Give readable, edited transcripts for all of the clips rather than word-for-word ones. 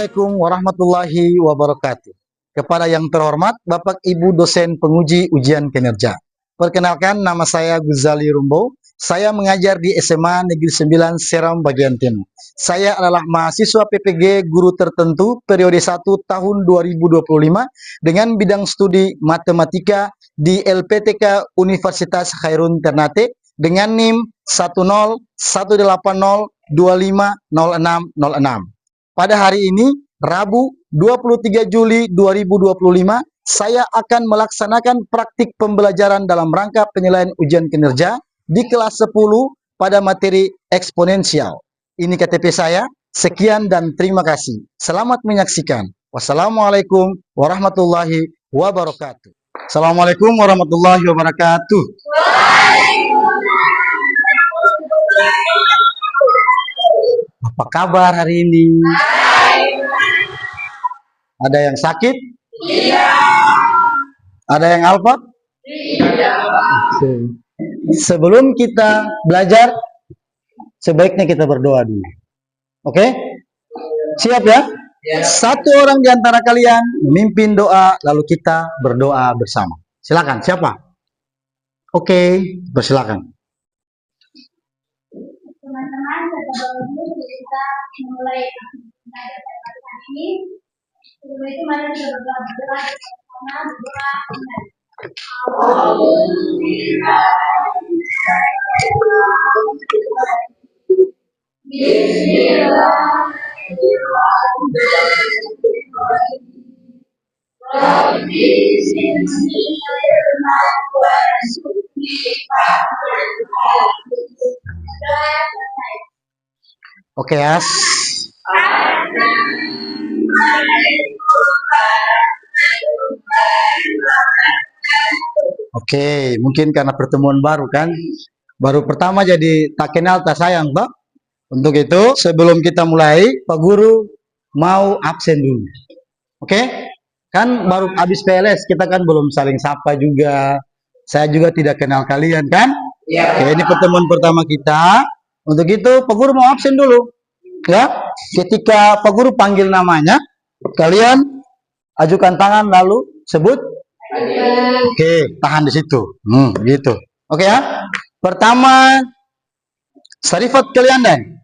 Assalamualaikum warahmatullahi wabarakatuh. Kepada yang terhormat Bapak Ibu dosen penguji ujian kinerja. Perkenalkan, nama saya Guzali Rumbo. Saya mengajar di SMA Negeri 9 Seram bagian Timur. Saya adalah mahasiswa PPG guru tertentu periode 1 tahun 2025 dengan bidang studi matematika di LPTK Universitas Khairun Ternate dengan NIM 10180250606. Pada hari ini, Rabu 23 Juli 2025, saya akan melaksanakan praktik pembelajaran dalam rangka penilaian ujian kinerja di kelas 10 pada materi eksponensial. Ini KTP saya. Sekian dan terima kasih. Selamat menyaksikan. Wassalamualaikum warahmatullahi wabarakatuh. Assalamualaikum warahmatullahi wabarakatuh. Apa kabar hari ini? Ada yang sakit? Iya. Ada yang alfa? Iya. Sebelum kita belajar, sebaiknya kita berdoa dulu. Oke? Siap ya? Satu orang di antara kalian memimpin doa, lalu kita berdoa bersama. Silakan, siapa? Oke, bersilakan. Teman-teman, kita mulai belajar pada ini. Sebelum itu mari kita berdoa bersama. Oke ya. Oke, mungkin karena pertemuan baru kan, baru pertama jadi tak kenal tak sayang, Pak. Untuk itu, sebelum kita mulai, Pak Guru mau absen dulu. Oke? Kan baru habis PLS, kita kan belum saling sapa juga. Saya juga tidak kenal kalian kan? Iya. Oke, ini pertemuan pertama kita. Untuk itu, Pak Guru mau absen dulu. Ya, ketika Pak Guru panggil namanya, kalian ajukan tangan lalu sebut. Oke, tahan di situ. Gitu. Oke ya. Pertama, Sarifat Kaliandan.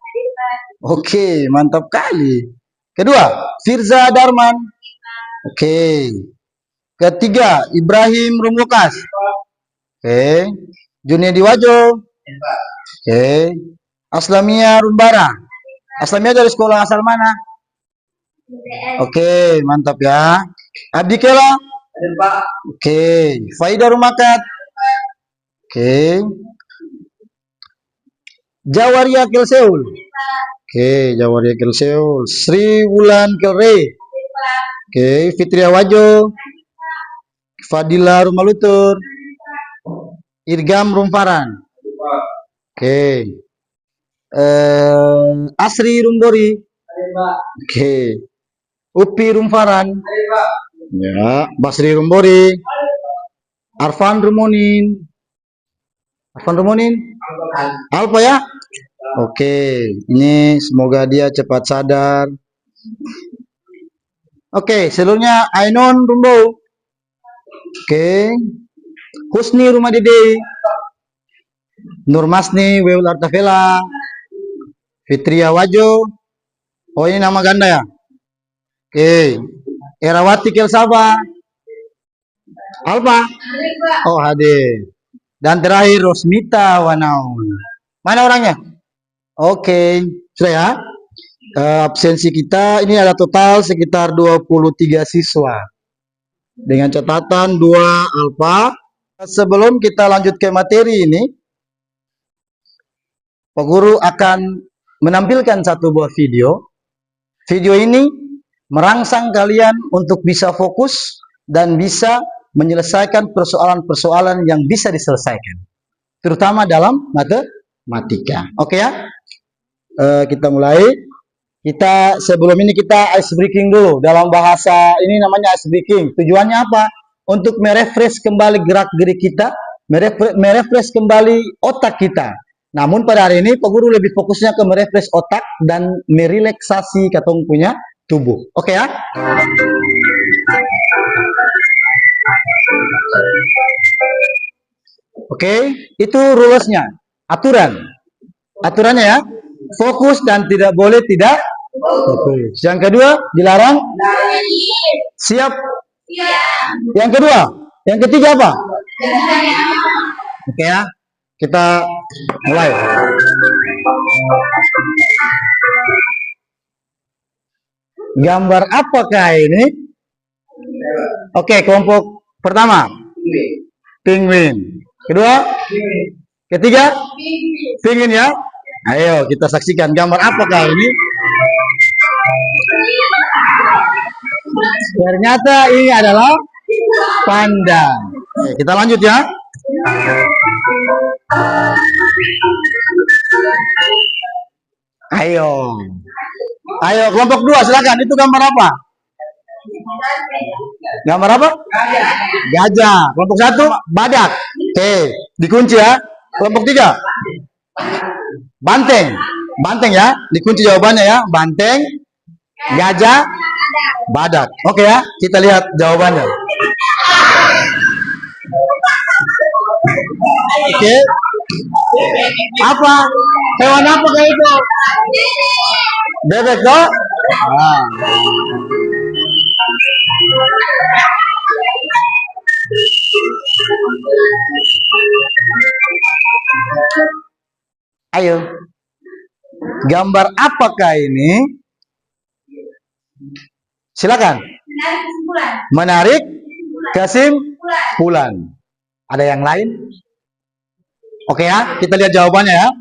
Oke, mantap kali. Kedua, Firza Darman. Oke. Ketiga, Ibrahim Rumukas. Oke. Juniadi Wajo. Oke. Aslamia Rumbara. Aslamia dari sekolah asal mana? Oke, mantap ya. Abdi Kela. Oke. Faida Rumakat. Oke. Jawaria Kelseul. Oke, Jawaria Kelseul. Sri Wulan Kelre. Oke, Fitria Wajo. Fadila Rumalutur. Irgam Rumparan. Oke. Asri Rumbori. Oke. Upi Rumparan. Ya, Basri Rumbori. Arfan Rumunin. Arfan Rumunin. Alfa ya. Oke, ini semoga dia cepat sadar. Oke, seluruhnya Ainun Rumbo. Oke. Husni Rumadide. Nurmasni Weul Artavela. Fitria Wajo. Oh, ini nama ganda ya. Oke. Erawati Kelsaba. Alfa. Oh, hadir. Dan terakhir Rosmita Wanaun. Mana orangnya? Oke, sudah ya. Absensi kita ini ada total sekitar 23 siswa. Dengan catatan 2 alfa. Sebelum kita lanjut ke materi ini, Pak Guru akan menampilkan satu buah video. Video ini merangsang kalian untuk bisa fokus dan bisa menyelesaikan persoalan-persoalan yang bisa diselesaikan, terutama dalam matematika. Oke ya, kita mulai. Sebelum ini kita ice breaking dulu. Dalam bahasa ini namanya ice breaking. Tujuannya apa? Untuk merefresh kembali gerak-gerik kita, merefresh kembali otak kita. Namun pada hari ini Pak Guru lebih fokusnya ke merefresh otak dan merelaksasi katong punya tubuh. Oke ya? Oke, itu rulesnya, aturan. Aturannya ya, fokus dan tidak boleh tidak fokus. Yang kedua, dilarang. Siap. Yang kedua, yang ketiga apa? Oke ya, kita mulai. Gambar apakah ini? Oke, kelompok pertama, penguin. Kedua, ketiga, penguin ya. Ayo kita saksikan gambar apakah ini? Ternyata ini adalah panda. Oke, kita lanjut ya. Ayo. Ayo kelompok 2 silakan. Itu gambar apa? Gambar apa? Gajah. Kelompok 1 badak. Oke, dikunci ya. Kelompok 3 banteng. Banteng ya. Dikunci jawabannya ya. Banteng, gajah, badak. Oke ya. Kita lihat jawabannya. Oke. Apa? Hewan apa kayak itu? Bebek toh? Nah. Ayo. Gambar apakah ini? Silakan. Menarik kesimpulan. Ada yang lain? Oke ya, kita lihat jawabannya ya.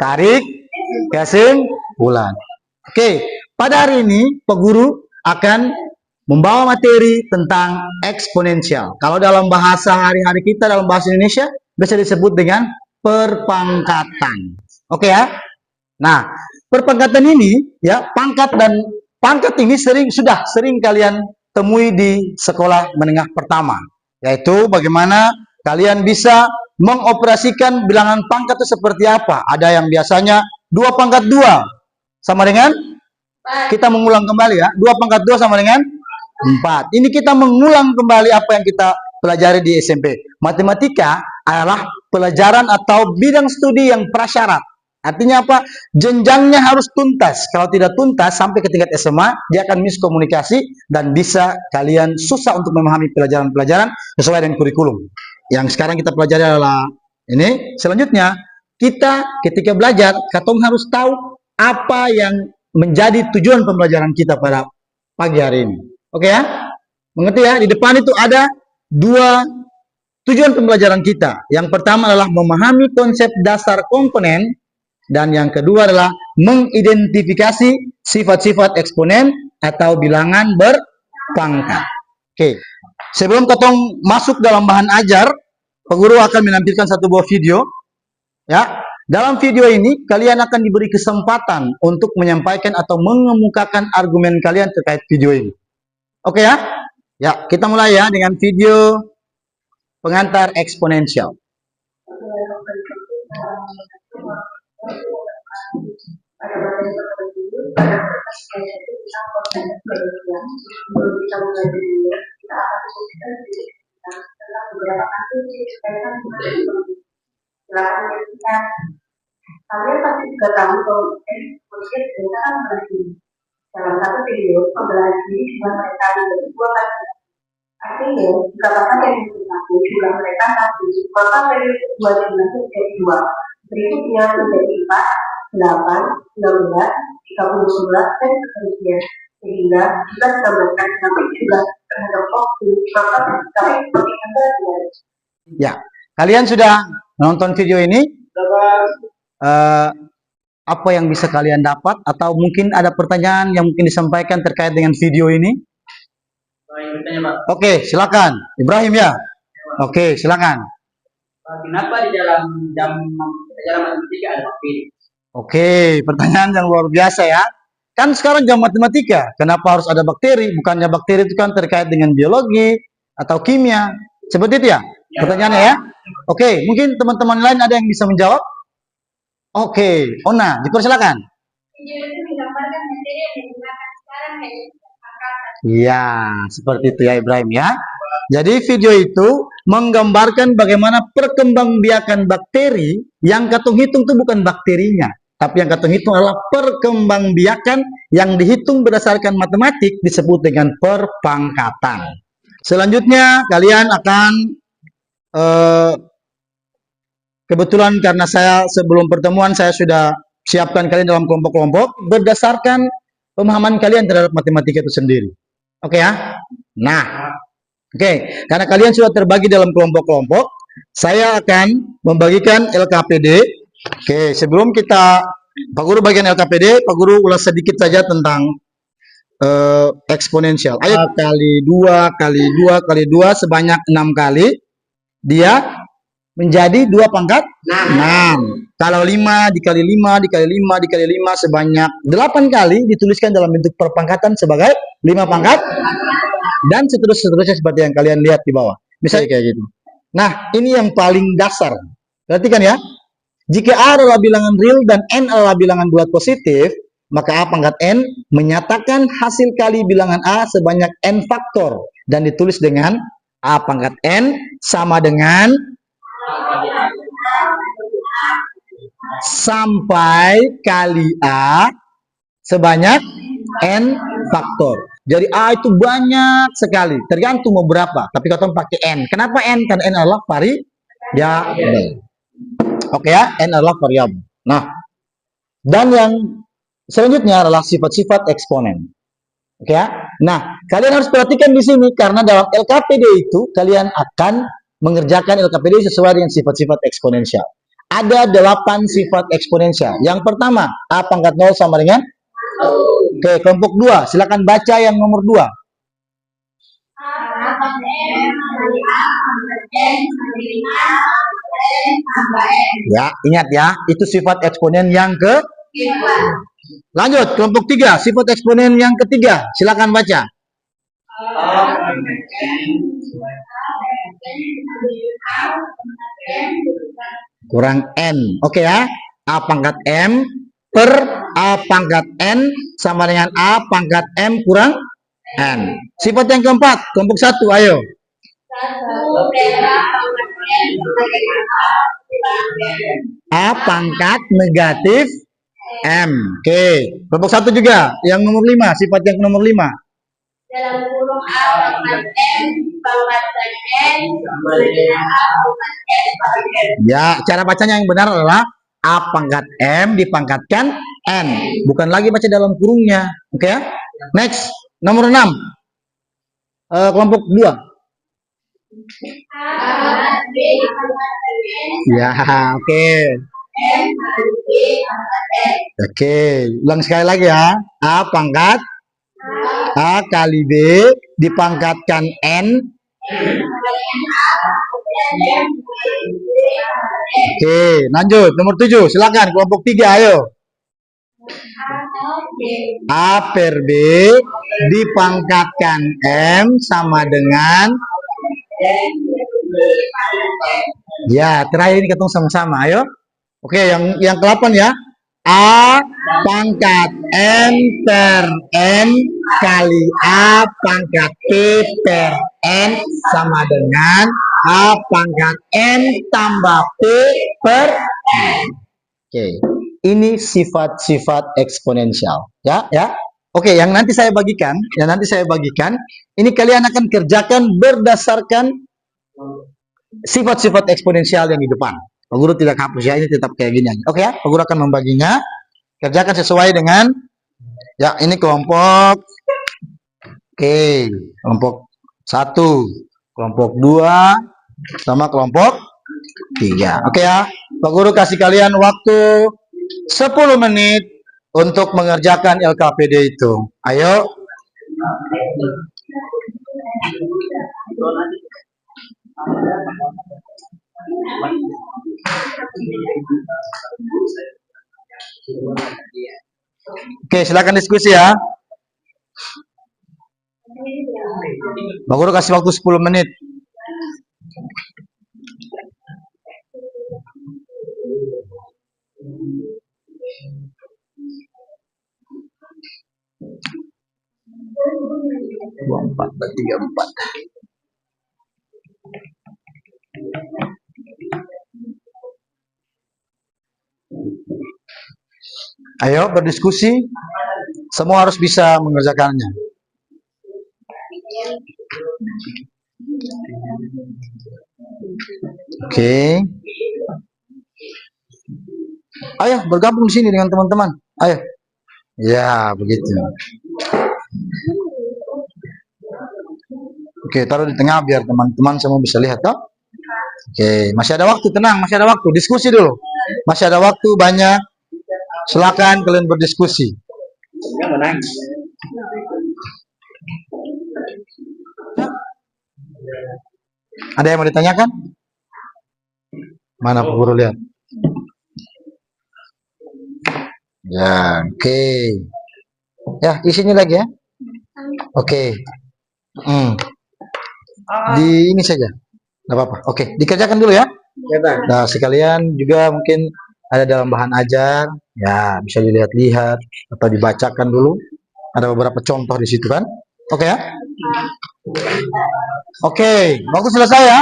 Tarik kesimpulan. Oke, pada hari ini Pak Guru akan membawa materi tentang eksponensial. Kalau dalam bahasa hari-hari kita, dalam bahasa Indonesia, bisa disebut dengan perpangkatan. Oke ya. Nah, perpangkatan ini ya, pangkat ini sudah sering kalian temui di sekolah menengah pertama, yaitu bagaimana kalian bisa mengoperasikan bilangan pangkat itu seperti apa. Ada yang biasanya 2 pangkat 2 sama dengan, kita mengulang kembali ya, 2 pangkat 2 sama dengan 4. Ini kita mengulang kembali apa yang kita pelajari di SMP. Matematika adalah pelajaran atau bidang studi yang prasyarat. Artinya apa? Jenjangnya harus tuntas. Kalau tidak tuntas sampai ke tingkat SMA, dia akan miskomunikasi dan bisa kalian susah untuk memahami pelajaran-pelajaran sesuai dengan kurikulum. Yang sekarang kita pelajari adalah ini. Selanjutnya, kita ketika belajar, katong harus tahu apa yang menjadi tujuan pembelajaran kita pada pagi hari ini. Oke ya? Mengerti ya? Di depan itu ada 2 tujuan pembelajaran kita. Yang pertama adalah memahami konsep dasar komponen, dan yang kedua adalah mengidentifikasi sifat-sifat eksponen atau bilangan berpangkat. Oke. Sebelum katong masuk dalam bahan ajar, Pak Guru akan menampilkan satu buah video. Ya, dalam video ini kalian akan diberi kesempatan untuk menyampaikan atau mengemukakan argumen kalian terkait video ini. Oke ya? Ya, kita mulai ya dengan video pengantar eksponensial. Pada materi tertentu, pada proses kita akan diskusikan tentang beberapa kasus yang berkaitan dengan silakan kita. Kalian pasti juga tahu bahwa konsep kita kan berarti dalam satu video pembelajaran ini cuma mereka dari 2 kali. Artinya jika bapak yang satu juga mereka 1, maka periode 2 jumlahnya menjadi 2. Berikutnya menjadi 4, 8, 16, 39, dan seterusnya. Sehingga jika ditambahkan sampai jumlah terhadap waktu, maka sampai seperti Anda lihat. Ya, kalian sudah menonton video ini? Apa yang bisa kalian dapat? Atau mungkin ada pertanyaan yang mungkin disampaikan terkait dengan video ini? Oke, silakan. Ibrahim ya? Oke, silakan. Kenapa di dalam pelajaran matematika ada bakteri? Oke, pertanyaan yang luar biasa ya. Kan sekarang jam matematika, kenapa harus ada bakteri? Bukannya bakteri itu kan terkait dengan biologi atau kimia. Seperti itu ya? Pertanyaannya ya? Oke, mungkin teman-teman lain ada yang bisa menjawab? Oke, Ona, dipersilakan. Video itu menggambarkan materi yang digunakan sekarang yaitu perpangkatan. Ya, seperti itu ya Ibrahim ya. Jadi video itu menggambarkan bagaimana perkembangbiakan bakteri. Yang katung hitung itu bukan bakterinya, tapi yang katung hitung adalah perkembangbiakan yang dihitung berdasarkan matematik disebut dengan perpangkatan. Selanjutnya kalian akan kebetulan karena saya sebelum pertemuan saya sudah siapkan kalian dalam kelompok-kelompok berdasarkan pemahaman kalian terhadap matematika itu sendiri. Oke ya? Nah, oke, karena kalian sudah terbagi dalam kelompok-kelompok, saya akan membagikan LKPD. Oke, sebelum kita Pak Guru bagian LKPD, Pak Guru ulas sedikit saja tentang eksponensial. Ayo kali 2 kali 2 kali 2 sebanyak 6 kali. Dia menjadi 2 pangkat 6. Kalau 5 dikali 5 dikali 5 dikali 5 sebanyak 8 kali dituliskan dalam bentuk perpangkatan sebagai 5 pangkat dan seterusnya seperti yang kalian lihat di bawah. Misalnya kayak gitu. Nah, ini yang paling dasar. Perhatikan ya. Jika A adalah bilangan real dan N adalah bilangan bulat positif, maka A pangkat N menyatakan hasil kali bilangan A sebanyak N faktor dan ditulis dengan A pangkat N sama dengan sampai kali A sebanyak N faktor. Jadi A itu banyak sekali, tergantung mau berapa. Tapi kalau pakai N. Kenapa N? Karena N adalah variabel. Oke ya, N adalah variabel. Nah, dan yang selanjutnya adalah sifat-sifat eksponen. Oke ya. Nah, kalian harus perhatikan di sini karena dalam LKPD itu kalian akan mengerjakan LKPD sesuai dengan sifat-sifat eksponensial. Ada 8 sifat eksponensial. Yang pertama, A pangkat 0 sama dengan Oke, kelompok 2, silakan baca yang nomor 2. Ya, ingat ya, itu sifat eksponen yang ke. Lanjut, kelompok 3, sifat eksponen yang ketiga. Silakan baca. Kurang N. Oke ya. A pangkat M per A pangkat N sama dengan A pangkat M kurang N. Sifat yang keempat, kelompok 1, ayo. A pangkat negatif M. Oke. Kelompok 1 juga, yang nomor 5, sifat yang nomor 5. Dalam kurung A pangkat M pangkat N sama dengan A pangkat S pangkat N. Ya, cara bacanya yang benar adalah A pangkat M dipangkatkan N. Bukan lagi baca dalam kurungnya. Oke ya? Next, nomor 6. Kelompok 2. Ya, oke. Oke, ulang sekali lagi ya. A pangkat A kali B dipangkatkan N. Oke, lanjut. Nomor 7, silakan kelompok 3, ayo. A per B dipangkatkan M sama dengan. Ya, terakhir ini ketemu sama-sama, ayo. Oke, yang ke-8 ya. A pangkat M per N kali A pangkat P per N sama dengan A pangkat N tambah P per N. Oke, ini sifat-sifat eksponensial. Ya, ya. Oke, yang nanti saya bagikan, ini kalian akan kerjakan berdasarkan sifat-sifat eksponensial yang di depan. Pak Guru tidak hapus ya, ini tetap kayak gini aja. Oke ya, Pak Guru akan membaginya. Kerjakan sesuai dengan, ya ini kelompok. Oke, kelompok 1, kelompok 2, sama kelompok 3. Oke ya, Pak Guru kasih kalian waktu 10 menit untuk mengerjakan LKPD itu. Ayo. Oke, silakan diskusi ya. Pak Guru kasih waktu 10 menit. 34. Ayo berdiskusi. Semua harus bisa mengerjakannya. Oke. Ayo bergabung di sini dengan teman-teman. Ayo. Ya, begitu. Oke, taruh di tengah biar teman-teman semua bisa lihat toh. Oke, masih ada waktu, tenang, masih ada waktu. Diskusi dulu. Masih ada waktu banyak. Silakan kalian berdiskusi. Ada yang mau ditanyakan? Mana Pak Guru lihat? Ya, oke. Ya, isinya lagi ya. Oke. Di ini saja. Nggak apa-apa. Oke, dikerjakan dulu ya. Nah, sekalian juga mungkin ada dalam bahan ajar, ya bisa dilihat-lihat atau dibacakan dulu. Ada beberapa contoh di situ kan. Oke ya. Oke, waktu selesai ya.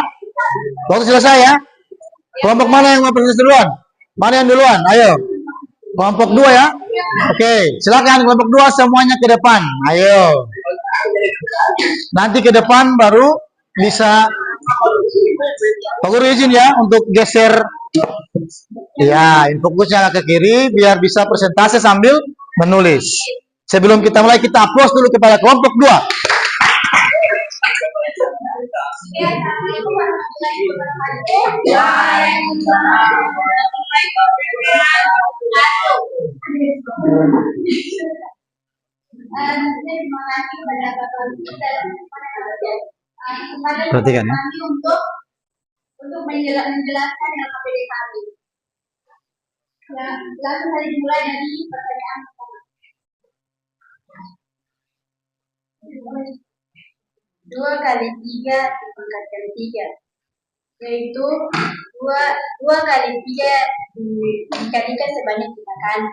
Waktu selesai ya. Kelompok mana yang mau proses duluan? Mana yang duluan? Ayo. Kelompok 2 ya. Oke, silakan kelompok 2 semuanya ke depan. Ayo. Nanti ke depan baru bisa. Pak Guru izin ya untuk geser. Ya, fokusnya ke kiri biar bisa presentasi sambil menulis. Sebelum kita mulai, kita aplaus dulu kepada kelompok 2. Perhatikan ya. Untuk menjelaskan LKPD kami. Ya, langsung saja dimulai dari pertanyaan pertama. 2 kali 3 dipangkatkan 3, yaitu 2 kali 3 dikalikan sebanyak 3 kali.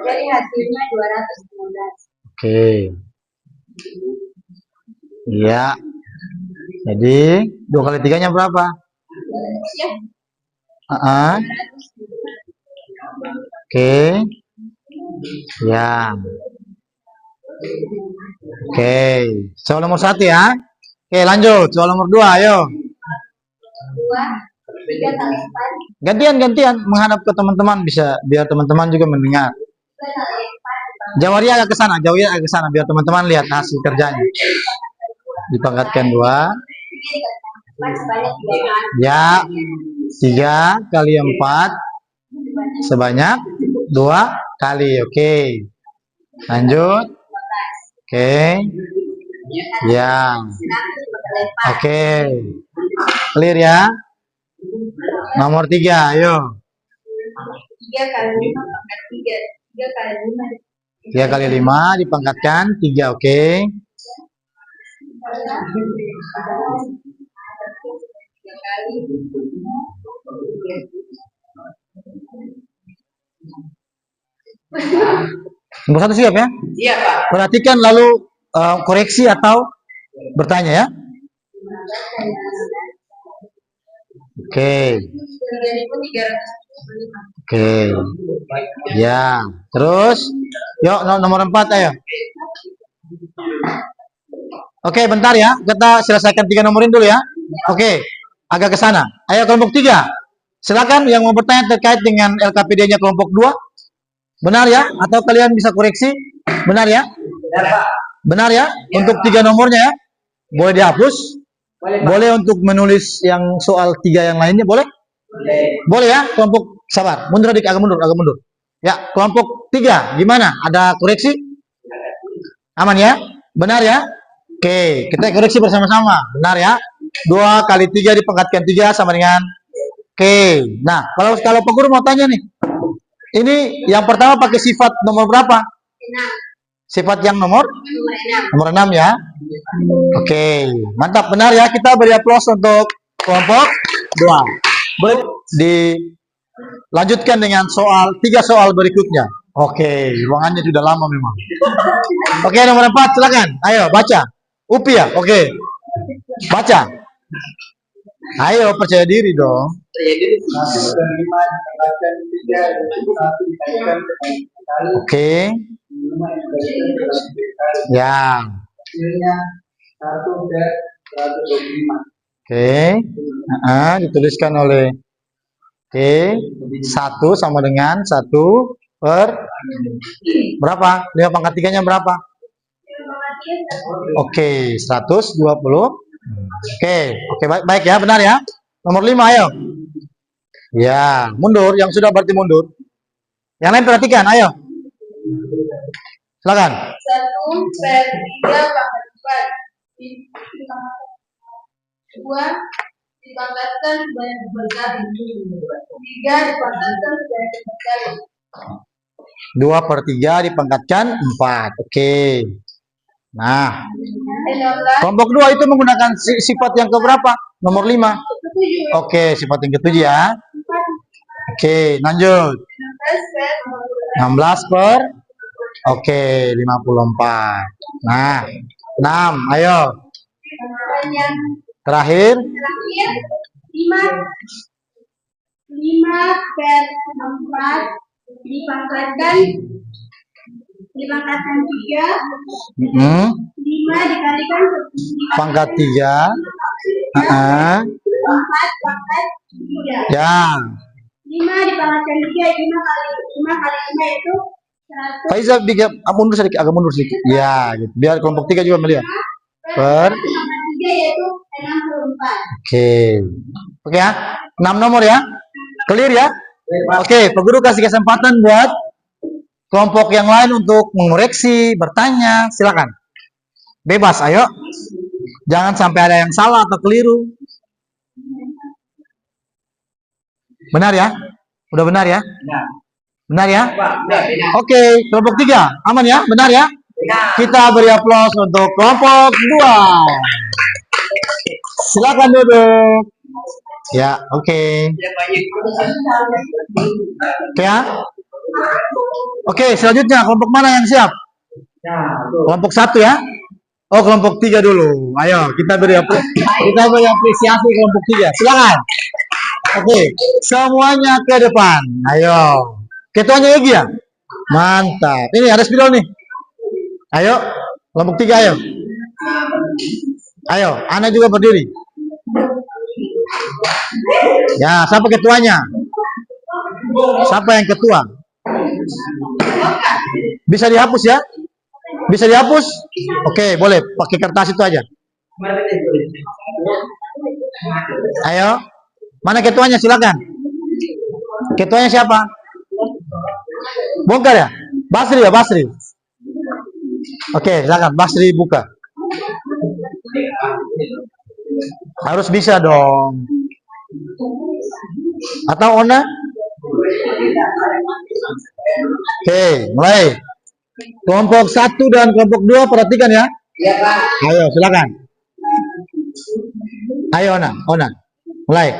Jadi hasilnya 215. Oke. Iya. Jadi 2 kali 3-nya berapa? Oke. Ya. Oke. Soal nomor 1 ya. Oke, lanjut. Soal nomor 2, ayo. 2, 3 kali 4. Gantian menghadap ke teman-teman bisa biar teman-teman juga mendengar. 3 kali 4. Jawabnya agak ke sana, biar teman-teman lihat hasil kerjanya. Dipangkatkan 2. Ya. 3 kali 4 sebanyak 2 kali. Oke. Lanjut. Oke. Ya. Oke. Clear ya. Nomor 3, ayo. 3 kali 5 pangkat 3. 3 kali 5. 3 kali 5 dipangkatkan 3, oke. Nomor 1 siap ya? Iya, Pak. Perhatikan lalu koreksi atau bertanya ya. Oke. Oke. Ya, terus yuk nomor 4 ayo. Oke, bentar ya. Kita selesaikan 3 nomorin dulu ya. Oke. Agak ke sana. Ayo kelompok 3. Silakan yang mau bertanya terkait dengan LKPD-nya kelompok 2. Benar ya? Atau kalian bisa koreksi? Benar ya? Benar ya? Untuk 3 nomornya ya. Boleh dihapus? Boleh untuk menulis yang soal 3 yang lainnya boleh? Boleh ya? Kelompok sabar. Mundur adik, agak mundur. Ya, kelompok 3 gimana? Ada koreksi? Aman ya? Benar ya? Oke, kita koreksi bersama-sama. Benar ya? 2 kali 3 dipangkatkan 3 sama dengan oke. Nah, kalau Pak Guru mau tanya nih. Ini yang pertama pakai sifat nomor berapa? 6. Sifat yang nomor 6. nomor 6 ya. Oke, mantap, benar ya. Kita beri aplaus untuk kelompok 2. Dilanjutkan dengan 3 soal berikutnya. Oke, ruangannya sudah lama memang. Oke, nomor 4, silakan. Ayo, baca. Upi ya? Oke. Baca. Ayo, percaya diri dong. Saya jadi 1 dan 5 ditambahkan 3 dan 1 dikaitkan kali Oke. 5 dikalikan kali Ya. hasilnya 1 dan 125. Oke. Dituliskan oleh Oke. 1 sama dengan 1 per berapa? 5 pangkat 3-nya berapa? Oke, 120. Oke, baik ya, benar ya. Nomor 5, ayo. Ya, mundur. Yang sudah berarti mundur. Yang lain perhatikan, ayo. Silakan. 1/3 pangkat 4 2 dipangkatkan sebanyak berkali 3 dipangkatkan sebanyak berkali 2/3 dipangkatkan 4. Oke. Nah, 16 kelompok 2 itu menggunakan sifat yang keberapa? Nomor 5. Oke, sifat yang ke-7 ya. Oke, lanjut. 16 per Oke, 54. Nah, 6. Ayo. yang Terakhir. terakhir 5/4 dipangkatkan 3 5 dikalikan Pangkat 3. 4 pangkat 3 Ya. 5 dipangkatkan 3 5 kali 5 itu 100 Faiza mundur sedikit, agak mundur sedikit. Ya, gitu. Biar kelompok 3 juga melihat. Per 3 yaitu 64. Oke. Oke ya. 6 nomor ya. Clear ya? Oke, Pak Guru kasih kesempatan buat kelompok yang lain untuk mengoreksi, bertanya, silakan. Bebas, ayo. Jangan sampai ada yang salah atau keliru. Benar ya? Udah benar ya? Benar ya? Oke, kelompok 3 aman ya? Benar ya? Kita beri aplaus untuk kelompok 2. Silakan duduk. Ya, oke. Oke ya? Oke, selanjutnya kelompok mana yang siap? Kelompok 1 ya? Oh, kelompok 3 dulu. Ayo, kita beri apresiasi kelompok 3. Silakan. Oke, semuanya ke depan. Ayo. Ketuanya Egy ya? Mantap. Ini ada spidol nih. Ayo, kelompok 3 ayo. Ayo, Ana juga berdiri. Ya, siapa ketuanya? Siapa yang ketua? Bisa dihapus ya? Bisa dihapus? Oke, boleh. Pakai kertas itu aja. Ayo. Mana ketuanya? Silakan. Ketuanya siapa? Bongkar ya? Basri ya, Basri. Oke, silakan. Basri buka. Harus bisa dong. Atau Ona? Oke, mulai. Kelompok 1 dan kelompok 2 perhatikan ya. Iya, Pak. Ayo, silakan. Ayo, Ona. Mulai.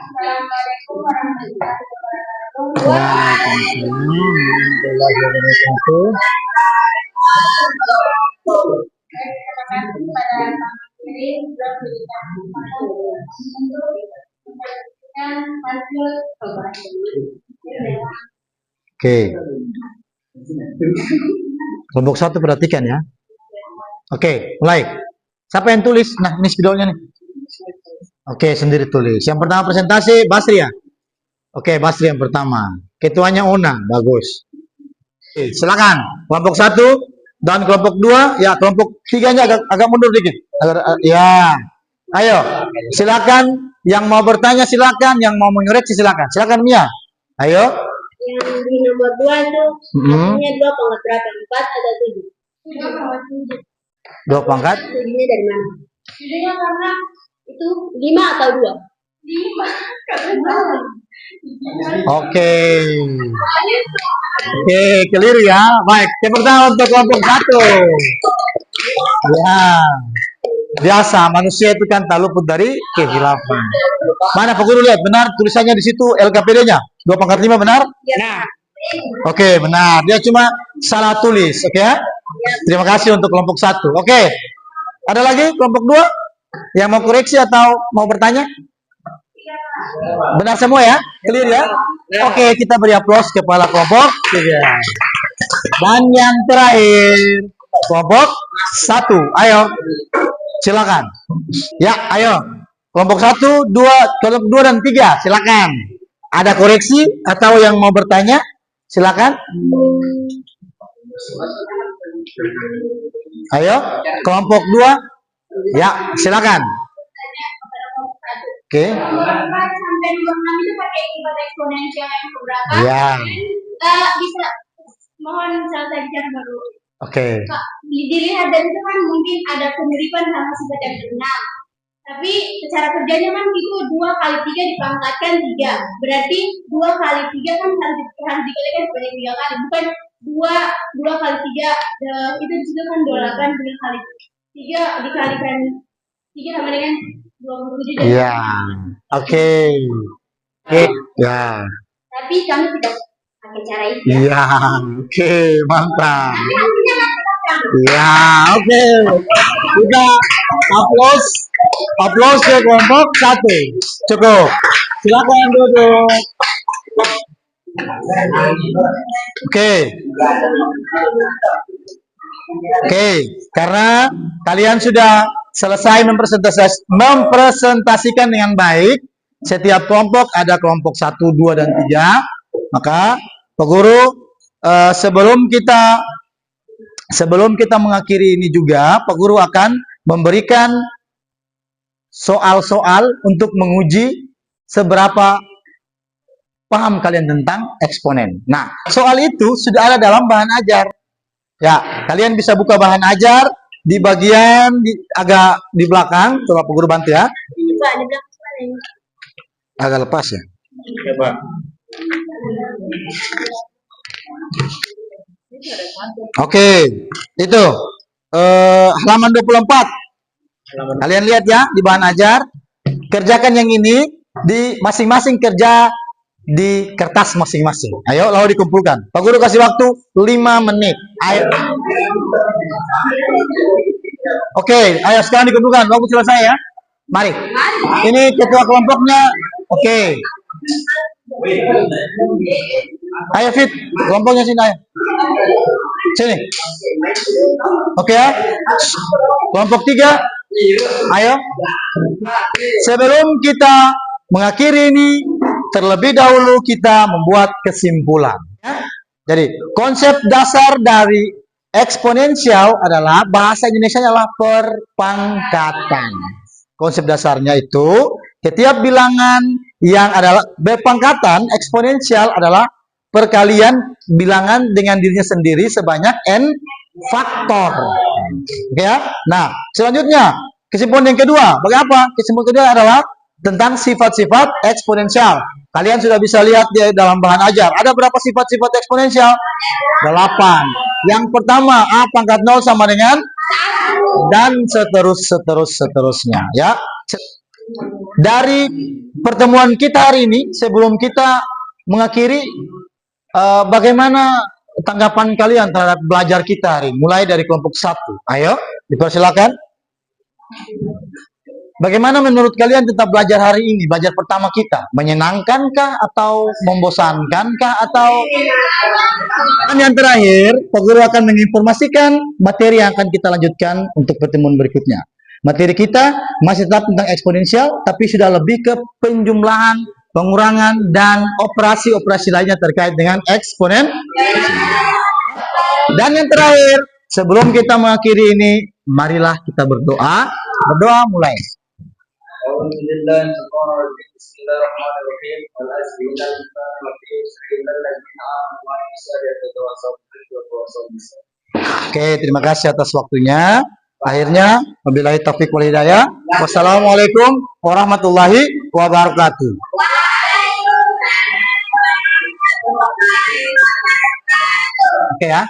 Assalamualaikum warahmatullahi wabarakatuh. Waalaikumsalam warahmatullahi wabarakatuh. Terima kasih pada Pak Menteri sudah memberikan kesempatan untuk memberikan hasil coba. Oke. Kelompok 1 perhatikan ya. Oke, mulai. Siapa yang tulis? Nah, ini spidolnya nih. Oke, sendiri tulis. Yang pertama presentasi Basri ya. Oke, Basri yang pertama. Ketuanya Ona, bagus. Oke, silakan. Kelompok 1 dan kelompok 2, ya kelompok 3-nya agak mundur dikit. Ya. Ayo, silakan. Yang mau bertanya silakan, yang mau mengoreksi silakan. Silakan Mia. Ayo. Yang di nomor 2 itu artinya 2 pangkat berapa? 4 atau 7? 2 pangkat. 7-nya dari mana? 7-nya karena itu 5 atau 2? 5. Oke. Oke, keliru ya. Baik, yang pertama untuk kelompok 1. Ya. Biasa, manusia itu kan tak luput dari kehilafan. Mana Pak Guru lihat, benar tulisannya di situ LKPD-nya? 2 pangkat 5 benar? Ya. Oke, benar. Dia cuma salah tulis. Oke ya. Terima kasih untuk kelompok 1. Oke. Ada lagi kelompok 2 yang mau koreksi atau mau bertanya? Benar semua ya? Clear ya? Oke, kita beri aplaus kepala kelompok 3. Dan yang terakhir, kelompok 1. Ayo, silakan. Ya, ayo. Kelompok 1, 2, kelompok 2 dan 3, silakan. Ada koreksi atau yang mau bertanya? Silakan. Ayo, kelompok 2. Ya, silakan. Oke. Sampai 26 itu pakai keyboard eksponensial yang keberapa? Ya. Bisa mohon selesai bicara baru. Oke. Dilihat dari itu kan mungkin ada kemiripan sama sifat yang keenam. Tapi secara kerjanya kan itu 2 kali 3 dipangkatkan 3. Berarti 2 kali 3 kan harus dikalikan sebanyak 3 kali. Bukan 2 kali 3 itu disitu kan 28 kali 3 dikalikan 3 sama dengan 27. Iya. Oke. Oke. Ya. Tapi kami tidak pakai cara itu. Iya. Oke, mantap. Tapi hasilnya kan tetap. Ya, oke. Kita aplaus ke kelompok 1. Cukup. Silakan duduk. Oke. Oke, karena kalian sudah selesai mempresentasikan dengan baik, setiap kelompok ada kelompok 1, 2, dan 3, maka Pak Guru sebelum kita mengakhiri ini juga, Pak Guru akan memberikan soal-soal untuk menguji seberapa paham kalian tentang eksponen. Nah, soal itu sudah ada dalam bahan ajar. Ya, kalian bisa buka bahan ajar di bagian agak di belakang. Coba Pak Guru bantu ya. Agak lepas ya. Oke, itu halaman 24. Kalian lihat ya di bahan ajar. Kerjakan yang ini di masing-masing kerja di kertas masing-masing. Ayo, lalu dikumpulkan. Pak Guru kasih waktu 5 menit. Ayo. Oke, ayo sekarang dikumpulkan. Waktu selesai ya. Mari. Ini ketua kelompoknya. Oke. Ayo Fit, kelompoknya sini ayo. Sini. Oke ya. Kelompok 3. Ayo. Sebelum kita mengakhiri ini, terlebih dahulu kita membuat kesimpulan. Jadi, konsep dasar dari eksponensial adalah bahasa Indonesia adalah perpangkatan. Konsep dasarnya itu setiap bilangan yang adalah berpangkatan eksponensial adalah perkalian bilangan dengan dirinya sendiri sebanyak n faktor. Oke ya. Nah, selanjutnya kesimpulan yang kedua. Bagaimana? Kesimpulan kedua adalah tentang sifat-sifat eksponensial. Kalian sudah bisa lihat di dalam bahan ajar. Ada berapa sifat-sifat eksponensial? 8. Yang pertama, A pangkat 0 sama dengan dan seterusnya ya. Dari pertemuan kita hari ini, sebelum kita mengakhiri, bagaimana tanggapan kalian terhadap belajar kita hari ini? Mulai dari kelompok 1. Ayo, dipersilakan. Bagaimana menurut kalian tentang belajar hari ini? Belajar pertama kita, menyenangkankah atau membosankankah atau? Dan yang terakhir, Pak Guru akan menginformasikan materi yang akan kita lanjutkan untuk pertemuan berikutnya. Materi kita masih tetap tentang eksponensial, tapi sudah lebih ke penjumlahan, pengurangan, dan operasi-operasi lainnya terkait dengan eksponen. Dan yang terakhir, sebelum kita mengakhiri ini, marilah kita berdoa. Berdoa mulai. Oke, terima kasih atas waktunya. Akhirnya, wabillahi taufiq wal hidayah. Wassalamualaikum warahmatullahi wabarakatuh. Oke ya.